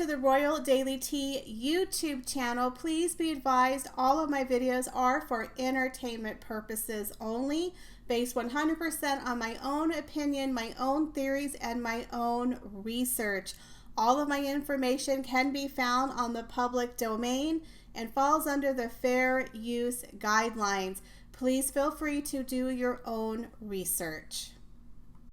the Royal Daily Tea YouTube channel. Please be advised all of my videos are for entertainment purposes only, based 100% on my own opinion, my own theories, and my own research. All of my information can be found on the public domain and falls under the fair use guidelines. Please feel free to do your own research.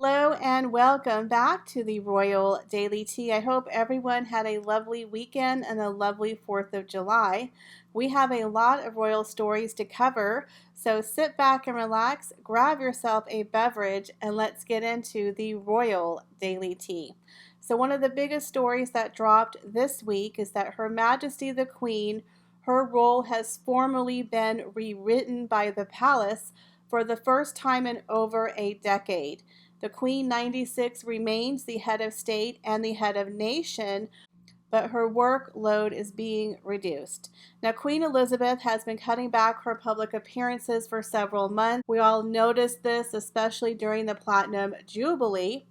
Hello and welcome back to the Royal Daily Tea. I hope everyone had a lovely weekend and a lovely 4th of July. We have a lot of royal stories to cover, so sit back and relax, grab yourself a beverage, and let's get into the Royal Daily Tea. So one of the biggest stories that dropped this week is that Her Majesty the Queen, her role has formally been rewritten by the palace for the first time in over a decade. The Queen 96 remains the head of state and the head of nation, but her workload is being reduced. Now, Queen Elizabeth has been cutting back her public appearances for several months. We all noticed this, especially during the Platinum Jubilee.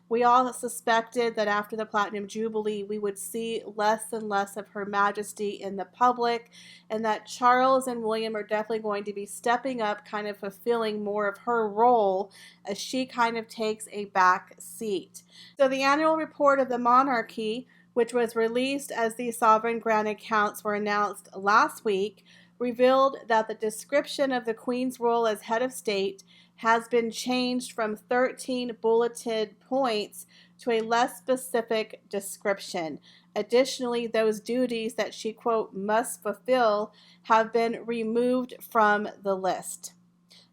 We all suspected that after the Platinum Jubilee, we would see less and less of Her Majesty in the public, and that Charles and William are definitely going to be stepping up, kind of fulfilling more of her role as she kind of takes a back seat. So the annual report of the monarchy, which was released as the sovereign grant accounts were announced last week, revealed that the description of the Queen's role as head of state has been changed from 13 bulleted points to a less specific description. Additionally, those duties that she, quote, must fulfill have been removed from the list.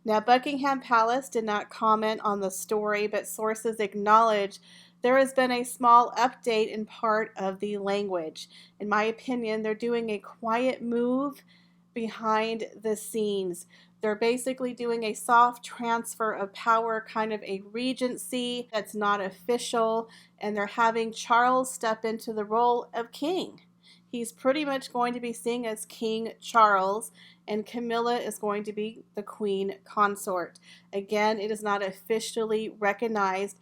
Now, Buckingham Palace did not comment on the story, but sources acknowledge there has been a small update in part of the language. In my opinion, they're doing a quiet move behind the scenes. They're basically doing a soft transfer of power, kind of a regency that's not official, and they're having Charles step into the role of king. He's pretty much going to be seen as King Charles, and Camilla is going to be the Queen Consort. Again, it is not officially recognized.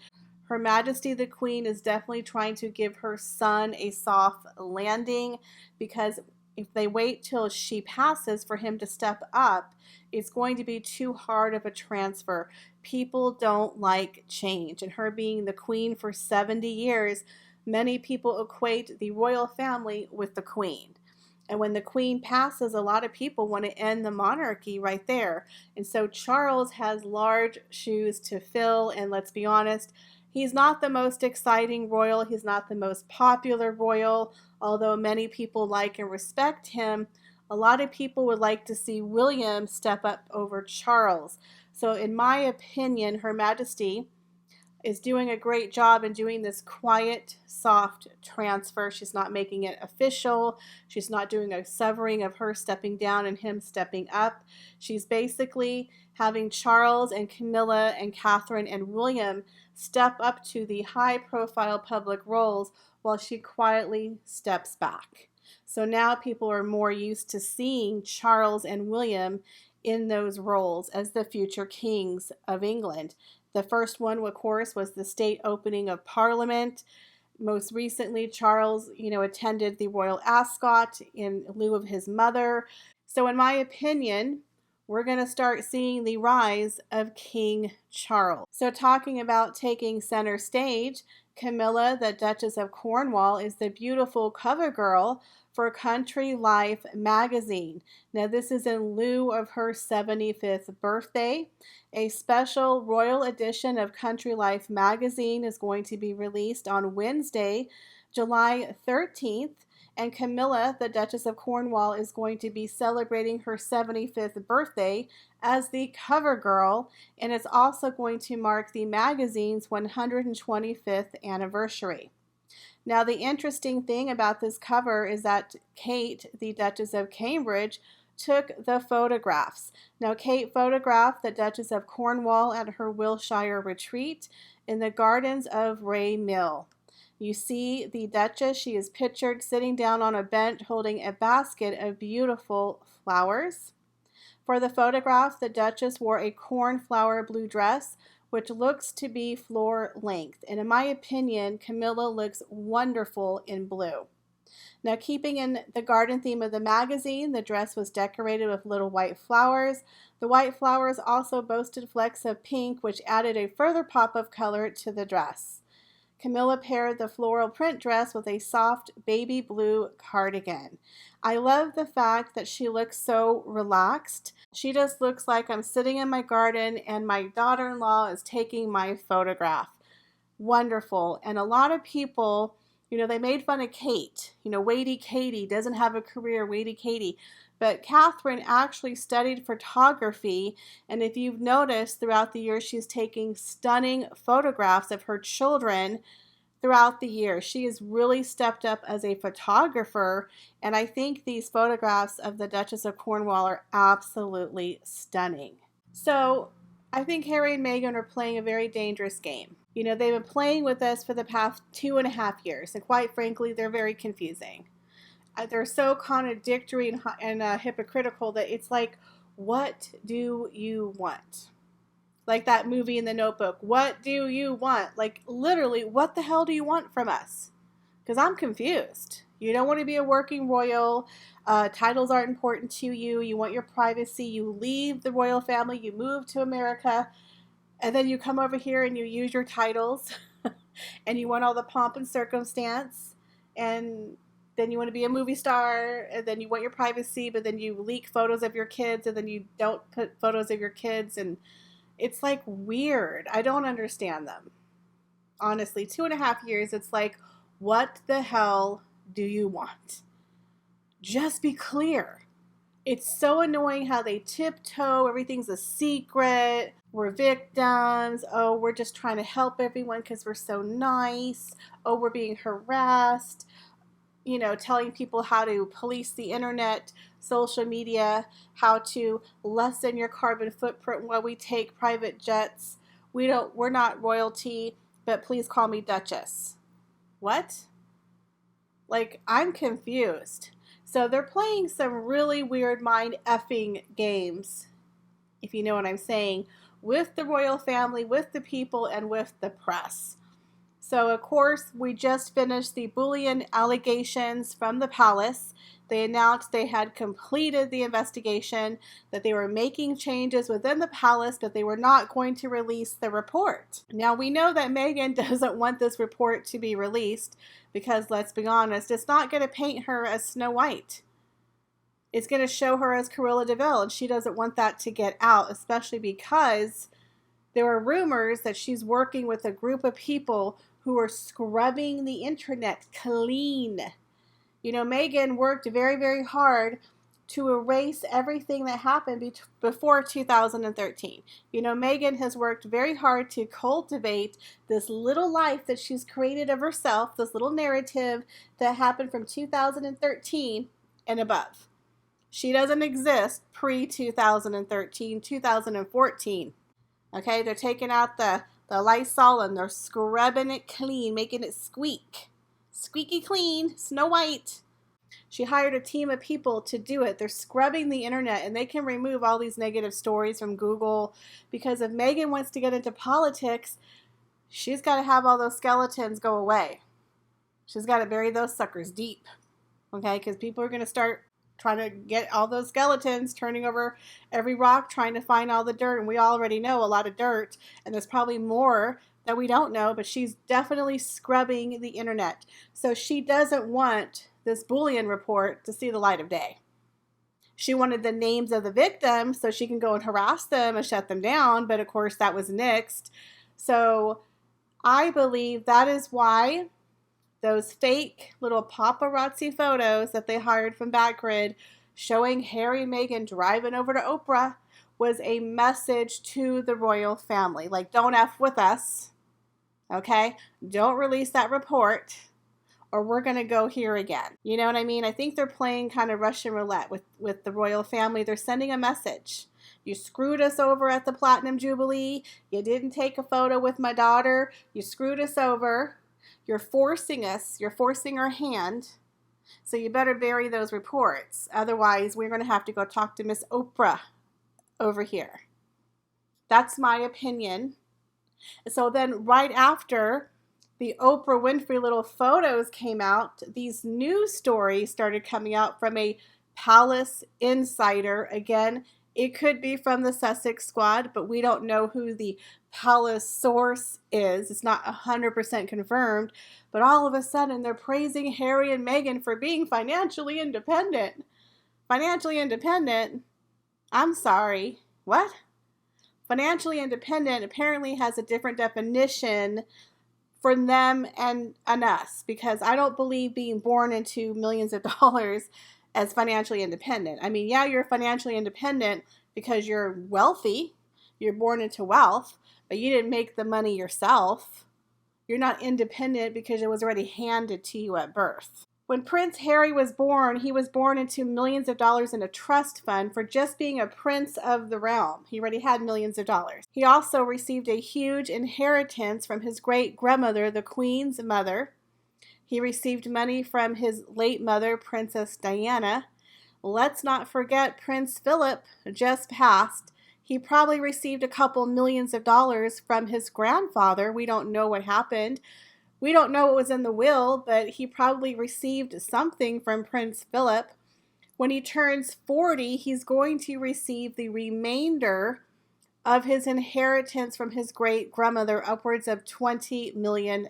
Her Majesty the Queen is definitely trying to give her son a soft landing, because if they wait till she passes for him to step up, it's going to be too hard of a transfer. People don't like change, and her being the queen for 70 years, many people equate the royal family with the queen. And when the queen passes, a lot of people want to end the monarchy right there. And so Charles has large shoes to fill, and let's be honest, he's not the most exciting royal. He's not the most popular royal, although many people like and respect him. A lot of people would like to see William step up over Charles. So in my opinion, Her Majesty is doing a great job in doing this quiet, soft transfer. She's not making it official. She's not doing a severing of her stepping down and him stepping up. She's basically having Charles and Camilla and Catherine and William step up to the high-profile public roles while she quietly steps back. So now people are more used to seeing Charles and William in those roles as the future kings of England. The first one, of course, was the state opening of Parliament. Most recently, Charles, attended the Royal Ascot in lieu of his mother. So in my opinion, we're going to start seeing the rise of King Charles. So talking about taking center stage, Camilla, the Duchess of Cornwall, is the beautiful cover girl for Country Life magazine. Now, this is in lieu of her 75th birthday. A special royal edition of Country Life magazine is going to be released on Wednesday, July 13th. And Camilla, the Duchess of Cornwall, is going to be celebrating her 75th birthday as the cover girl, and it's also going to mark the magazine's 125th anniversary. Now, the interesting thing about this cover is that Kate, the Duchess of Cambridge, took the photographs. Now, Kate photographed the Duchess of Cornwall at her Wiltshire retreat in the gardens of Ray Mill. You see the Duchess, she is pictured sitting down on a bench holding a basket of beautiful flowers. For the photograph, the Duchess wore a cornflower blue dress, which looks to be floor length. And in my opinion, Camilla looks wonderful in blue. Now, keeping in the garden theme of the magazine, the dress was decorated with little white flowers. The white flowers also boasted flecks of pink, which added a further pop of color to the dress. Camilla paired the floral print dress with a soft baby blue cardigan. I love the fact that she looks so relaxed. She just looks like I'm sitting in my garden and my daughter-in-law is taking my photograph. Wonderful. And a lot of people, they made fun of Kate. Waity Katie doesn't have a career, Waity Katie. But Catherine actually studied photography, and if you've noticed throughout the year, she's taking stunning photographs of her children throughout the year. She has really stepped up as a photographer, and I think these photographs of the Duchess of Cornwall are absolutely stunning. So I think Harry and Meghan are playing a very dangerous game. They've been playing with us for the past 2.5 years, and quite frankly, they're very confusing. They're so contradictory and hypocritical that it's like, what do you want? Like that movie in The Notebook. What do you want? Like, literally, what the hell do you want from us? Because I'm confused. You don't want to be a working royal. Titles aren't important to you. You want your privacy. You leave the royal family. You move to America. And then you come over here and you use your titles. And you want all the pomp and circumstance. And then you want to be a movie star, and then you want your privacy, but then you leak photos of your kids, and then you don't put photos of your kids, and it's like weird. I don't understand them. Honestly, 2.5 years, it's like, what the hell do you want? Just be clear. It's so annoying how they tiptoe. Everything's a secret. We're victims. Oh, we're just trying to help everyone because we're so nice. Oh, we're being harassed. Telling people how to police the internet, social media, how to lessen your carbon footprint while we take private jets. We're not royalty, but please call me Duchess. What? Like, I'm confused. So they're playing some really weird mind effing games, if you know what I'm saying, with the royal family, with the people, and with the press. So, of course, we just finished the bullion allegations from the palace. They announced they had completed the investigation, that they were making changes within the palace, but they were not going to release the report. Now, we know that Meghan doesn't want this report to be released because, let's be honest, it's not going to paint her as Snow White. It's going to show her as Cruella de Vil, and she doesn't want that to get out, especially because there are rumors that she's working with a group of people who are scrubbing the internet clean. Meghan worked very, very hard to erase everything that happened before 2013. Meghan has worked very hard to cultivate this little life that she's created of herself, this little narrative that happened from 2013 and above. She doesn't exist pre-2013, 2014. Okay, they're taking out the Lysol and they're scrubbing it clean, making it squeak. Squeaky clean, Snow White. She hired a team of people to do it. They're scrubbing the internet, and they can remove all these negative stories from Google, because if Meghan wants to get into politics, she's got to have all those skeletons go away. She's got to bury those suckers deep, okay, because people are going to start trying to get all those skeletons, turning over every rock, trying to find all the dirt. And we already know a lot of dirt, and there's probably more that we don't know, but she's definitely scrubbing the internet. So she doesn't want this bullion report to see the light of day. She wanted the names of the victims so she can go and harass them and shut them down, but of course that was nixed. So I believe that is why those fake little paparazzi photos that they hired from Backgrid showing Harry and Meghan driving over to Oprah was a message to the royal family. Like, don't F with us, okay? Don't release that report, or we're going to go here again. You know what I mean? I think they're playing kind of Russian roulette with the royal family. They're sending a message. You screwed us over at the Platinum Jubilee. You didn't take a photo with my daughter. You screwed us over. You're forcing us. You're forcing our hand. So you better bury those reports. Otherwise, we're going to have to go talk to Miss Oprah over here. That's my opinion. So then right after the Oprah Winfrey little photos came out, these news stories started coming out from a palace insider. Again, it could be from the Sussex Squad, but we don't know who the palace source is. It's not 100% confirmed, but all of a sudden they're praising Harry and Meghan for being financially independent. Financially independent? I'm sorry. What? Financially independent apparently has a different definition for them and us, because I don't believe being born into millions of dollars as financially independent. I mean, yeah, you're financially independent because you're wealthy, you're born into wealth, but you didn't make the money yourself. You're not independent because it was already handed to you at birth. When Prince Harry was born, he was born into millions of dollars in a trust fund for just being a prince of the realm. He already had millions of dollars. He also received a huge inheritance from his great-grandmother, the Queen's mother. He received money from his late mother, Princess Diana. Let's not forget Prince Philip just passed. He probably received a couple millions of dollars from his grandfather. We don't know what happened. We don't know what was in the will, but he probably received something from Prince Philip. When he turns 40, he's going to receive the remainder of his inheritance from his great-grandmother, upwards of $20 million.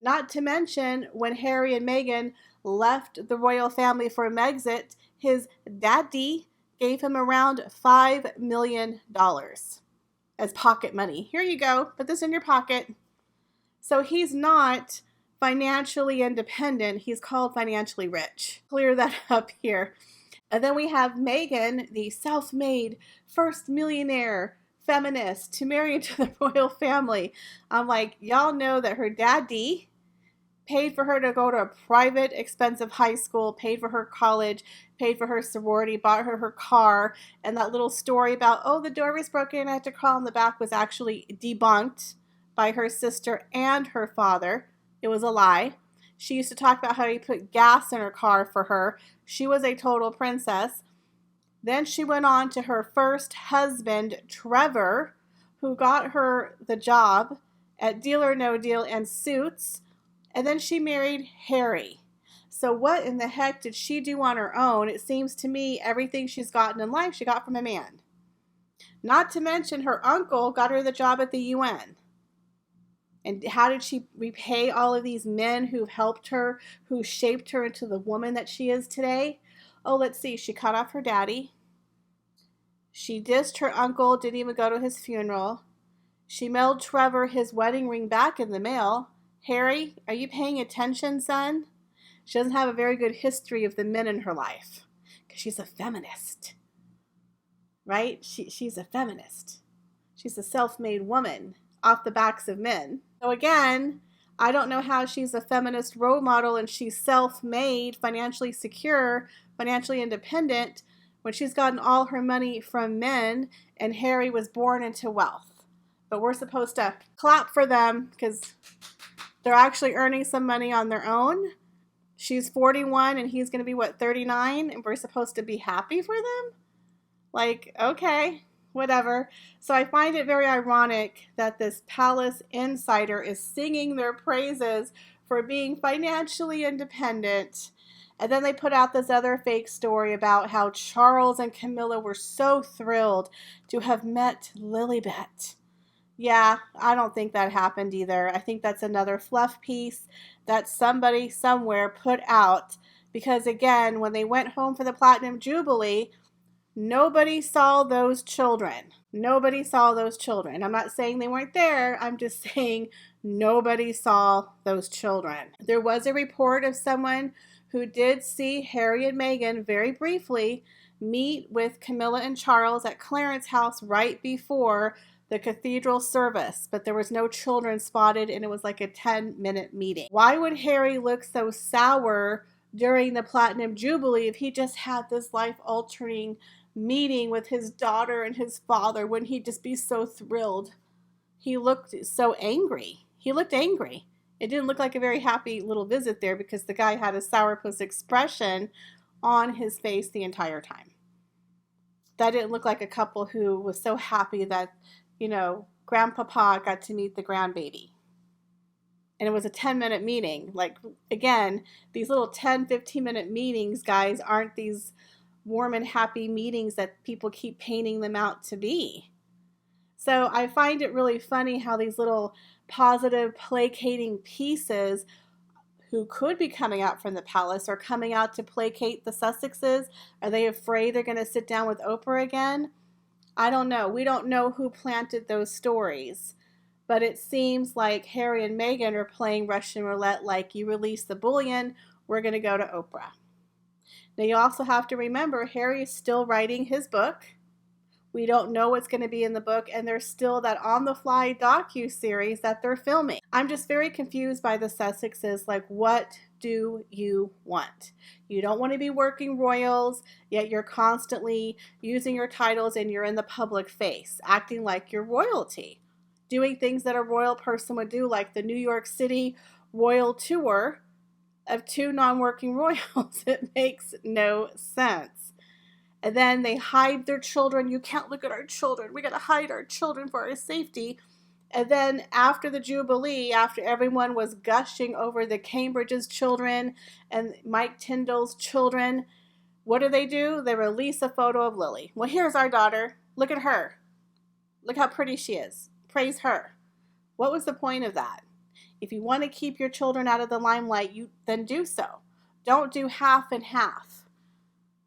Not to mention, when Harry and Meghan left the royal family for Megxit, his daddy gave him around $5 million as pocket money. Here you go. Put this in your pocket. So he's not financially independent. He's called financially rich. Clear that up here. And then we have Meghan, the self-made first millionaire feminist to marry into the royal family. I'm like, y'all know that her daddy paid for her to go to a private, expensive high school, paid for her college, paid for her sorority, bought her car, and that little story about, oh, the door was broken and I had to crawl in the back was actually debunked by her sister and her father. It was a lie. She used to talk about how he put gas in her car for her. She was a total princess. Then she went on to her first husband, Trevor, who got her the job at Deal or No Deal and Suits. And then she married Harry. So what in the heck did she do on her own? It seems to me everything she's gotten in life she got from a man. Not to mention her uncle got her the job at the UN. And how did she repay all of these men who've helped her, who shaped her into the woman that she is today? Oh, let's see. She cut off her daddy. She dissed her uncle, didn't even go to his funeral. She mailed Trevor his wedding ring back in the mail. Harry, are you paying attention, son? She doesn't have a very good history of the men in her life because she's a feminist, right? She's a feminist. She's a self-made woman off the backs of men. So again, I don't know how she's a feminist role model and she's self-made, financially secure, financially independent when she's gotten all her money from men and Harry was born into wealth. But we're supposed to clap for them because they're actually earning some money on their own. She's 41 and he's going to be, 39? And we're supposed to be happy for them? Like, okay. Whatever. So I find it very ironic that this palace insider is singing their praises for being financially independent. And then they put out this other fake story about how Charles and Camilla were so thrilled to have met Lilibet. Yeah, I don't think that happened either. I think that's another fluff piece that somebody somewhere put out because, again, when they went home for the Platinum Jubilee, nobody saw those children. Nobody saw those children. I'm not saying they weren't there. I'm just saying nobody saw those children. There was a report of someone who did see Harry and Meghan very briefly meet with Camilla and Charles at Clarence House right before the cathedral service, but there was no children spotted and it was like a 10-minute meeting. Why would Harry look so sour during the Platinum Jubilee if he just had this life-altering meeting with his daughter and his father? Wouldn't he just be so thrilled? He looked so angry. He looked angry. It didn't look like a very happy little visit there because the guy had a sourpuss expression on his face the entire time. That didn't look like a couple who was so happy that, Grandpapa got to meet the grandbaby. And it was a 10-minute meeting. Like, again, these little 10-15-minute meetings, guys, aren't these warm and happy meetings that people keep painting them out to be. So I find it really funny how these little positive, placating pieces who could be coming out from the palace are coming out to placate the Sussexes. Are they afraid they're going to sit down with Oprah again? I don't know. We don't know who planted those stories. But it seems like Harry and Meghan are playing Russian roulette, like, you release the bullion, we're going to go to Oprah. Now, you also have to remember, Harry is still writing his book. We don't know what's going to be in the book, and there's still that on-the-fly docu-series that they're filming. I'm just very confused by the Sussexes. Like, what do you want? You don't want to be working royals, yet you're constantly using your titles and you're in the public face, acting like you're royalty, doing things that a royal person would do, like the New York City royal tour of 2 non-working royals. It makes no sense. And then they hide their children. You can't look at our children. We got to hide our children for our safety. And then after the Jubilee, after everyone was gushing over the Cambridge's children and Mike Tyndall's children, what do? They release a photo of Lily. Well, here's our daughter. Look at her. Look how pretty she is. Praise her. What was the point of that? If you want to keep your children out of the limelight, then do so. Don't do half and half.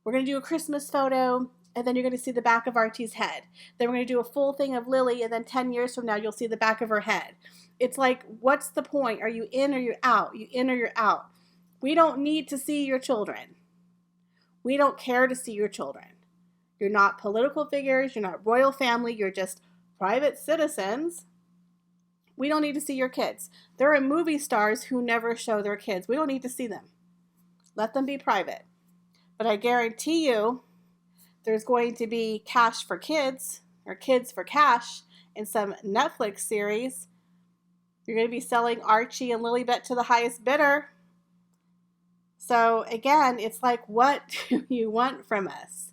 We're going to do a Christmas photo, and then you're going to see the back of Archie's head. Then we're going to do a full thing of Lily, and then 10 years from now, you'll see the back of her head. It's like, what's the point? Are you in or you're out? You in or you're out? We don't need to see your children. We don't care to see your children. You're not political figures. You're not royal family. You're just private citizens. We don't need to see your kids. There are movie stars who never show their kids. We don't need to see them. Let them be private. But I guarantee you there's going to be Cash for Kids or Kids for Cash in some Netflix series. You're going to be selling Archie and Lilibet to the highest bidder. So again, it's like, what do you want from us?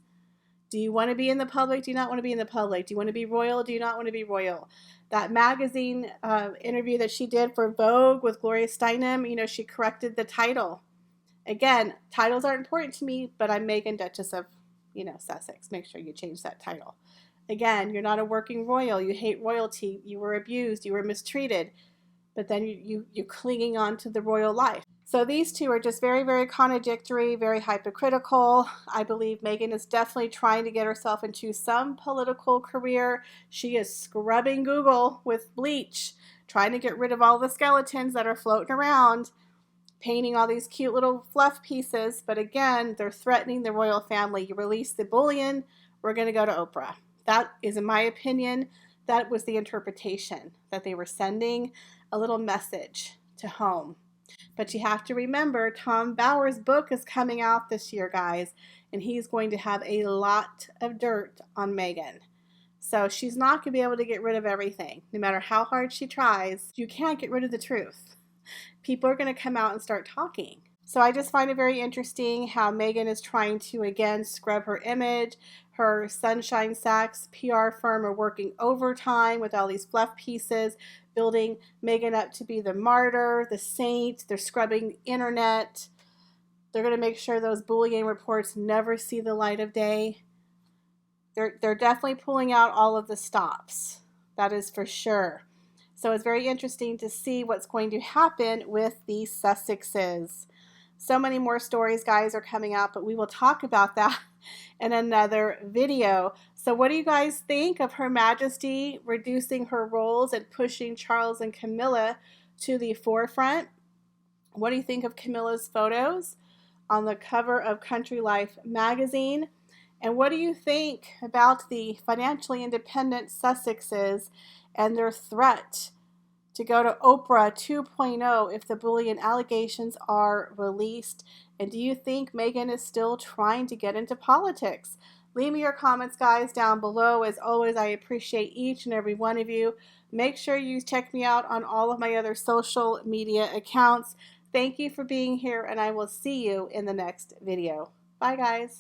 Do you want to be in the public? Do you not want to be in the public? Do you want to be royal? Do you not want to be royal? That magazine interview that she did for Vogue with Gloria Steinem, she corrected the title. Again, titles aren't important to me, but I'm Meghan, Duchess of, Sussex. Make sure you change that title. Again, you're not a working royal. You hate royalty. You were abused. You were mistreated. But then you're clinging on to the royal life. So these two are just very, very contradictory, very hypocritical. I believe Meghan is definitely trying to get herself into some political career. She is scrubbing Google with bleach, trying to get rid of all the skeletons that are floating around, painting all these cute little fluff pieces. But again, they're threatening the royal family. You release the bullion, we're going to go to Oprah. That is, in my opinion, that was the interpretation, that they were sending a little message to home. But you have to remember, Tom Bower's book is coming out this year, guys, and he's going to have a lot of dirt on Meghan. So she's not going to be able to get rid of everything. No matter how hard she tries, you can't get rid of the truth. People are going to come out and start talking. So I just find it very interesting how Meghan is trying to, again, scrub her image. Her Sunshine Sachs PR firm are working overtime with all these fluff pieces, building Meghan up to be the martyr, the saint. They're scrubbing internet. They're going to make sure those bullying reports never see the light of day. They're definitely pulling out all of the stops. That is for sure. So it's very interesting to see what's going to happen with the Sussexes. So many more stories, guys, are coming out, but we will talk about that in another video. So what do you guys think of Her Majesty reducing her roles and pushing Charles and Camilla to the forefront? What do you think of Camilla's photos on the cover of Country Life magazine? And what do you think about the financially independent Sussexes and their threat to go to Oprah 2.0 if the bullying allegations are released? And do you think Meghan is still trying to get into politics? Leave me your comments, guys, down below. As always, I appreciate each and every one of you. Make sure you check me out on all of my other social media accounts. Thank you for being here, and I will see you in the next video. Bye, guys.